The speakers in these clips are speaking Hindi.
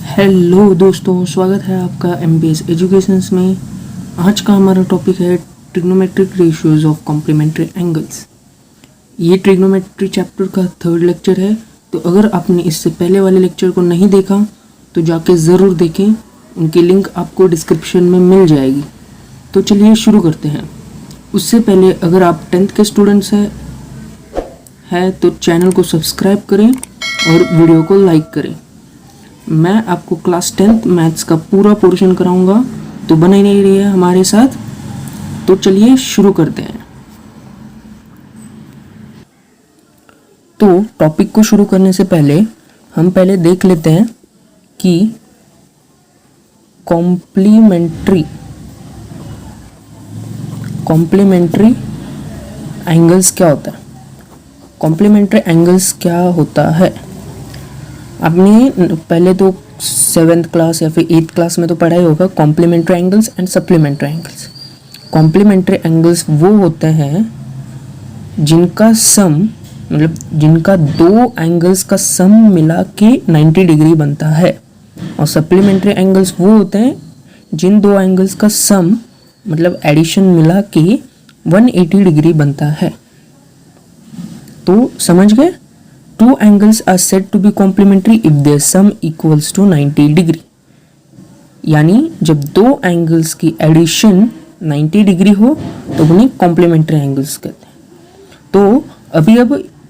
हेलो दोस्तों, स्वागत है आपका एमबीएस एजुकेशंस में। आज का हमारा टॉपिक है trigonometric ratios of complementary angles. ये ट्रिग्नोमेट्री चैप्टर का 3rd लेक्चर है। तो अगर आपने इससे पहले वाले लेक्चर को नहीं देखा तो जाके ज़रूर देखें, उनकी लिंक आपको डिस्क्रिप्शन में मिल जाएगी। तो चलिए शुरू करते हैं। उससे पहले अगर आप 10th के स्टूडेंट्स हैं तो चैनल को सब्सक्राइब करें और वीडियो को लाइक करें। मैं आपको क्लास 10th मैथ्स का पूरा पोर्शन कराऊंगा, तो बने नहीं रहिए हमारे साथ। तो चलिए शुरू करते हैं। तो टॉपिक को शुरू करने से पहले हम पहले देख लेते हैं कि कॉम्प्लीमेंट्री एंगल्स क्या होता है। कॉम्प्लीमेंट्री एंगल्स क्या होता है, आपने पहले तो 7th क्लास या फिर 8th क्लास में तो पढ़ा ही होगा। Complementary angles and supplementary angles. Complementary angles वो होते हैं जिनका सम, मतलब जिनका दो एंगल्स का सम मिला के 90 डिग्री बनता है। और सप्लीमेंट्री एंगल्स वो होते हैं जिन दो एंगल्स का सम, मतलब एडिशन मिला के 180 डिग्री बनता है। तो समझ गए? Two angles are said to be complementary if their sum equals to 90 degree. यानी जब दो एंगल्स की एडिशन 90 डिग्री हो तो उन्हें कॉम्प्लीमेंट्री एंगल्स कहते हैं। तो अब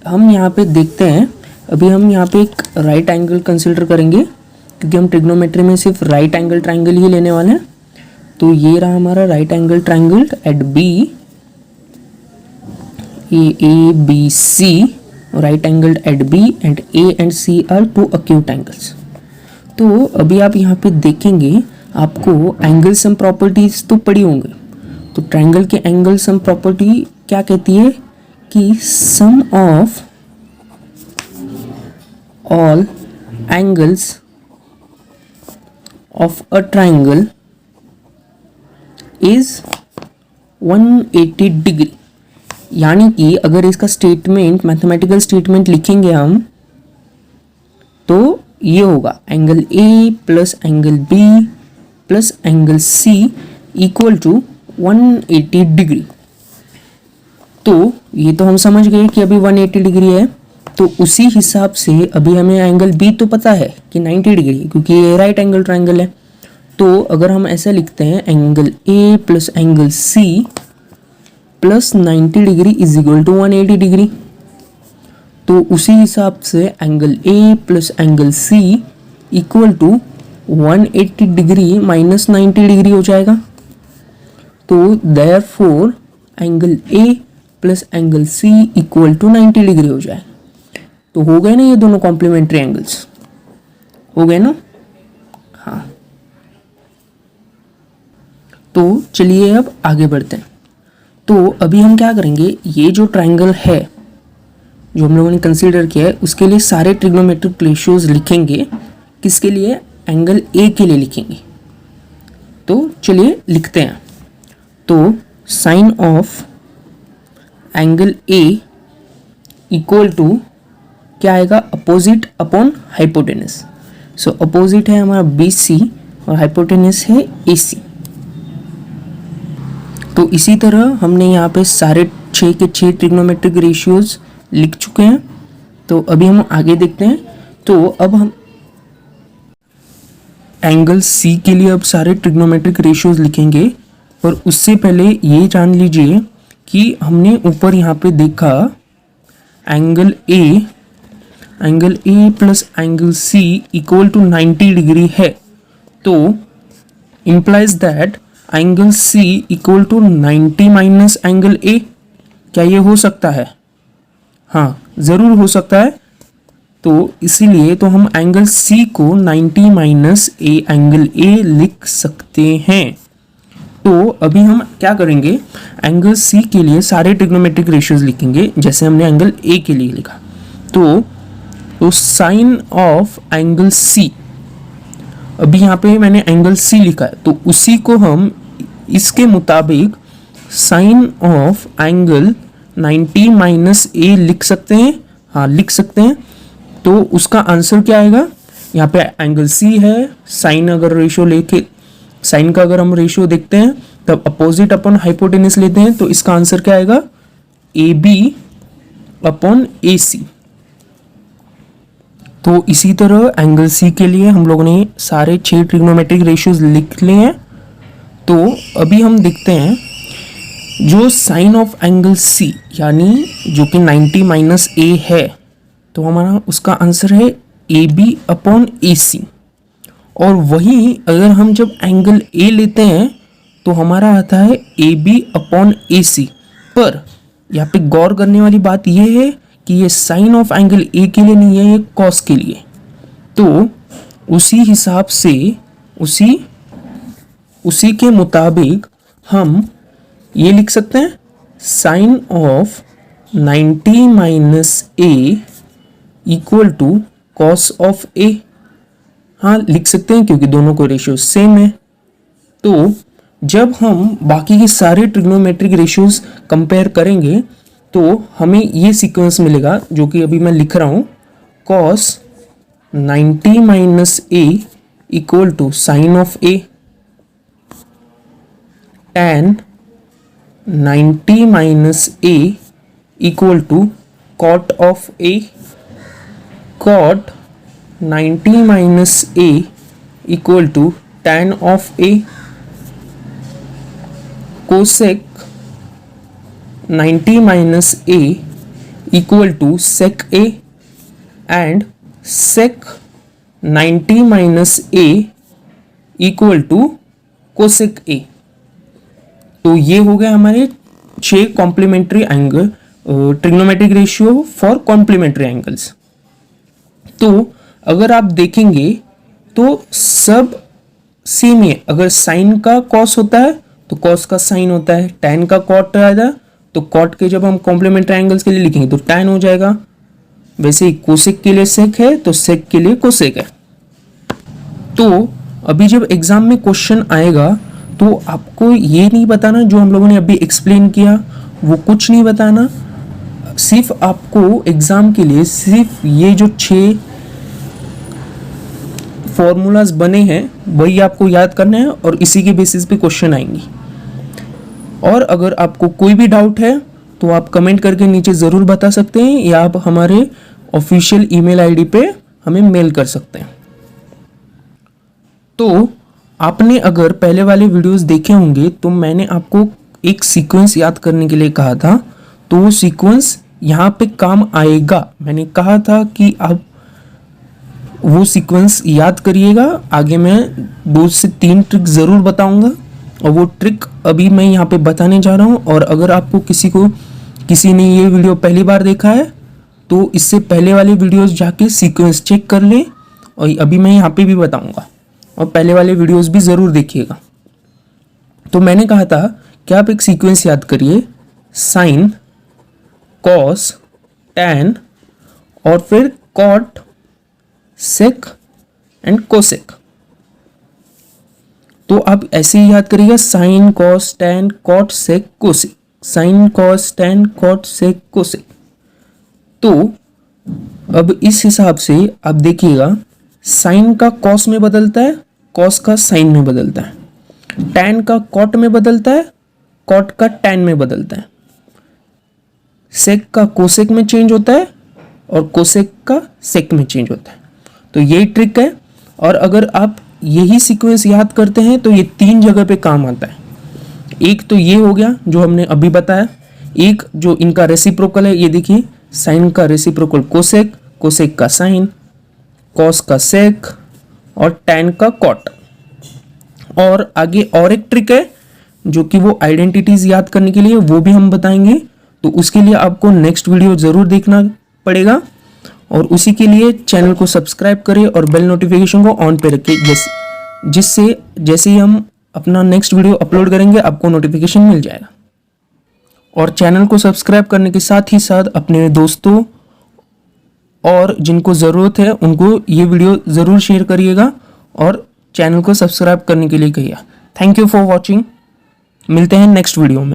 हम यहाँ पे देखते हैं। अभी हम यहाँ पे एक राइट एंगल कंसिडर करेंगे, क्योंकि हम ट्रिग्नोमेट्री में सिर्फ राइट एंगल ट्राइंगल ही लेने वाले हैं। तो ये रहा हमारा right angle triangle at B, A B C. Right angle at B and A and C are two acute angles. तो अभी आप यहाँ पे देखेंगे, आपको एंगल सम प्रॉपर्टीज तो पढ़ी होंगे। तो ट्राइंगल के एंगल सम प्रॉपर्टी क्या कहती है कि sum of all angles of a triangle is 180 degree. यानी कि अगर इसका स्टेटमेंट, मैथमेटिकल स्टेटमेंट लिखेंगे हम, तो ये होगा angle A plus angle B plus angle C equal to 180 degree. तो ये तो हम समझ गए कि अभी 180 डिग्री है। तो उसी हिसाब से अभी हमें एंगल बी तो पता है कि 90 डिग्री, क्योंकि ये राइट एंगल ट्राइंगल है। तो अगर हम ऐसा लिखते हैं angle A plus angle C plus 90 degree is equal to 180 degree, तो उसी हिसाब से angle A plus angle C equal to 180 degree minus 90 degree हो जाएगा। तो therefore angle A plus angle C equal to 90 degree हो जाए। तो हो गए ना ये दोनों कॉम्प्लीमेंट्री एंगल्स, हो गए ना? हाँ। तो चलिए अब आगे बढ़ते हैं। तो अभी हम क्या करेंगे, ये जो ट्राइंगल है जो हम लोगों ने कंसीडर किया है, उसके लिए सारे ट्रिग्नोमेट्रिक रेशियोज लिखेंगे। किसके लिए? एंगल ए के लिए लिखेंगे। तो चलिए लिखते हैं। तो sine of angle A equal to क्या आएगा? Opposite upon hypotenuse. So opposite है हमारा बी सी और हाइपोटेनस है ए सी। तो इसी तरह हमने यहाँ पे सारे 6 के 6 ट्रिग्नोमेट्रिक रेशियोज लिख चुके हैं। तो अभी हम आगे देखते हैं। तो अब हम एंगल सी के लिए अब सारे ट्रिग्नोमेट्रिक रेशियोज लिखेंगे। और उससे पहले ये जान लीजिए कि हमने ऊपर यहाँ पे देखा angle A plus angle C equal to 90 degree है। तो implies that angle C equal to 90 minus angle A. क्या ये हो सकता है? हाँ, ज़रूर हो सकता है। तो इसीलिए तो हम एंगल सी को 90 माइनस ए एंगल ए लिख सकते हैं। तो अभी हम क्या करेंगे, एंगल सी के लिए सारे ट्रिग्नोमेट्रिक रेशियोज लिखेंगे जैसे हमने एंगल ए के लिए लिखा। तो साइन ऑफ एंगल सी, अभी यहाँ पे मैंने एंगल सी लिखा है, तो उसी को हम इसके मुताबिक साइन ऑफ एंगल 90 माइनस ए लिख सकते हैं। हाँ, लिख सकते हैं। तो उसका आंसर क्या आएगा? यहाँ पे एंगल सी है, साइन अगर रेशियो लेके साइन का अगर हम रेशियो देखते हैं तब अपोजिट अपॉन हाइपोटेनस लेते हैं तो इसका आंसर क्या आएगा, ए बी अपॉन ए सी। तो इसी तरह एंगल सी के लिए हम लोगों ने सारे 6 ट्रिग्नोमेट्रिक रेशियोज लिख लिए हैं। तो अभी हम देखते हैं जो साइन ऑफ एंगल सी यानी जो कि 90 माइनस ए है, तो हमारा उसका आंसर है ए बी अपॉन ए सी। और वही अगर हम जब एंगल ए लेते हैं तो हमारा आता है ए बी अपॉन ए सी। पर यहाँ पे गौर करने वाली बात यह है कि ये साइन ऑफ एंगल ए के लिए नहीं है, ये कॉस के लिए। तो उसी हिसाब से उसी के मुताबिक हम ये लिख सकते हैं sine of 90 minus A equal to cos of A. हाँ लिख सकते हैं क्योंकि दोनों को रेशियो सेम है। तो जब हम बाकी के सारे ट्रिग्नोमेट्रिक रेशियोज कंपेयर करेंगे तो हमें ये सीक्वेंस मिलेगा जो कि अभी मैं लिख रहा हूँ, cos 90 minus A equal to sine of A, tan 90 minus A equal to cot of A, cot 90 minus A equal to tan of A, cosec 90 minus A equal to sec A, and sec 90 minus A equal to cosec A. तो ये हो गया हमारे 6 complementary angle trigonometric ratio for complementary angles. तो अगर आप देखेंगे तो सब सेम है। अगर साइन का कॉस होता है तो कॉस का साइन होता है, tan का कॉट आएगा तो कॉट के जब हम कॉम्प्लीमेंट्री एंगल्स के लिए लिखेंगे तो tan हो जाएगा। वैसे ही कोसेक के लिए सेक है तो सेक के लिए कोसेक है। तो अभी जब एग्जाम में क्वेश्चन आएगा तो आपको ये नहीं बताना जो हम लोगों ने अभी एक्सप्लेन किया वो कुछ नहीं बताना, सिर्फ आपको एग्जाम के लिए सिर्फ ये जो 6 फॉर्मूलाज बने हैं वही आपको याद करना है और इसी के बेसिस पे क्वेश्चन आएंगे। और अगर आपको कोई भी डाउट है तो आप कमेंट करके नीचे ज़रूर बता सकते हैं या आप हमारे ऑफिशियल ईमेल आईडी पे हमें मेल कर सकते हैं। तो आपने अगर पहले वाले वीडियोस देखे होंगे तो मैंने आपको एक सीक्वेंस याद करने के लिए कहा था, तो वो सीक्वेंस यहाँ पे काम आएगा। मैंने कहा था कि आप वो सीक्वेंस याद करिएगा। आगे मैं 2 से 3 ट्रिक ज़रूर बताऊंगा और वो ट्रिक अभी मैं यहाँ पे बताने जा रहा हूँ। और अगर आपको किसी ने ये वीडियो पहली बार देखा है तो इससे पहले वाले वीडियोस जाके सीक्वेंस चेक कर लें और अभी मैं यहाँ पे भी बताऊंगा और पहले वाले वीडियोस भी ज़रूर देखिएगा। तो मैंने कहा था कि आप एक सीक्वेंस याद करिए, साइन, कॉस, टैन और फिर कॉट, सेक एंड कोसेक। तो आप ऐसे ही याद करिएगा, sine, cos, tan, cot, sec, cosec, sine, cos, tan, cot, sec, cosec. तो अब इस हिसाब से आप देखिएगा, साइन का कॉस में बदलता है, कॉस का साइन में बदलता है, टैन का कॉट में बदलता है, कॉट का टैन में बदलता है, सेक का कोसेक में चेंज होता है और कोसेक का सेक में चेंज होता है। तो यही ट्रिक है। और अगर आप यही सीक्वेंस याद करते हैं तो ये 3 जगह पे काम आता है। एक तो ये हो गया जो हमने अभी बताया, एक जो इनका रेसिप्रोकल है, ये देखिए साइन का रेसिप्रोकल कोसेक, कोसेक का साइन, कॉस का सेक और टैन का कॉट। और आगे और एक ट्रिक है जो कि वो आइडेंटिटीज याद करने के लिए, वो भी हम बताएंगे। तो उसके लिए आपको नेक्स्ट वीडियो ज़रूर देखना पड़ेगा और उसी के लिए चैनल को सब्सक्राइब करें और बेल नोटिफिकेशन को ऑन पे रखें, जिससे जैसे ही हम अपना नेक्स्ट वीडियो अपलोड करेंगे आपको नोटिफिकेशन मिल जाएगा। और चैनल को सब्सक्राइब करने के साथ ही साथ अपने दोस्तों और जिनको ज़रूरत है उनको ये वीडियो ज़रूर शेयर करिएगा और चैनल को सब्सक्राइब करने के लिए कहिए। Thank you for watching. मिलते हैं नेक्स्ट वीडियो में।